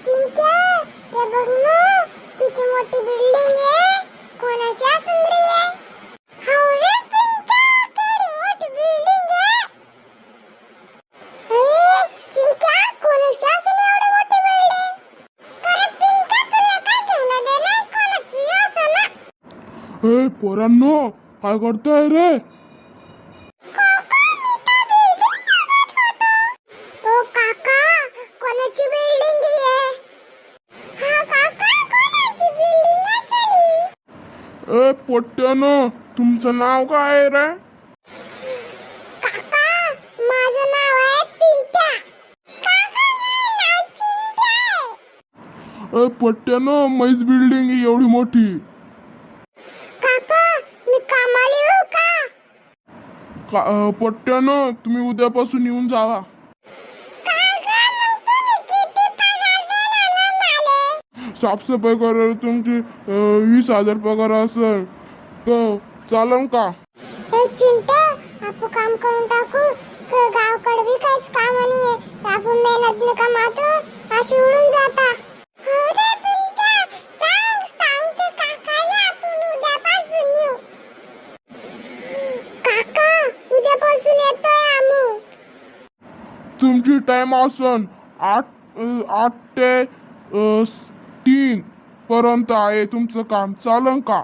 चिंट्या, हे बघ ना, किती मोठी बिल्डिंग आहे. कोणाची असेल रे हे? हाव रे पिंट्या, केवढी मोठी बिल्डिंग आहे. चिंट्या, कोणाची असेल एवढी मोठी बिल्डिंग? अरे पिंट्या, तुला काय घेणं देणं? कोणाची असेल ना? पोरांनो, काय करताय रे? ओ काका, कोणाची बिल्डिंग आहे? हा काका, कोणाची बिल्डिंग असेल? पोट्ट्यानो, तुमचं नाव काय आहे रे? काका, माझं नाव आहे पिंट्या. काका, माझं नाव चिंट्या आहे. पोट्ट्यानो, मैच बिल्डिंग आहे एवढी मोठी. काका, मी कामाला येऊ का? पोट्ट्यानो, तुम्ही उद्यापासून येऊन जावा. काका, मग तुम्ही किती पगार देणार ना मला? साफसफाई करायला तुमची 20,000 पगार असेल तर चालेल का? हे चिंट्या, आपण काम करून टाकू. गावकडे बी काहीच काम नाहीये. आपण मेहनत न कमातो, अशी उडून जाता. हो रे पिंट्या, सांगते काकाला, आपण उद्यापासून येऊ. काका, उद्यापासून येतोय आम्ही. तुमची टाइम असन 8 ते 3 पर्यंत आहे तुमचं काम, चालेल का?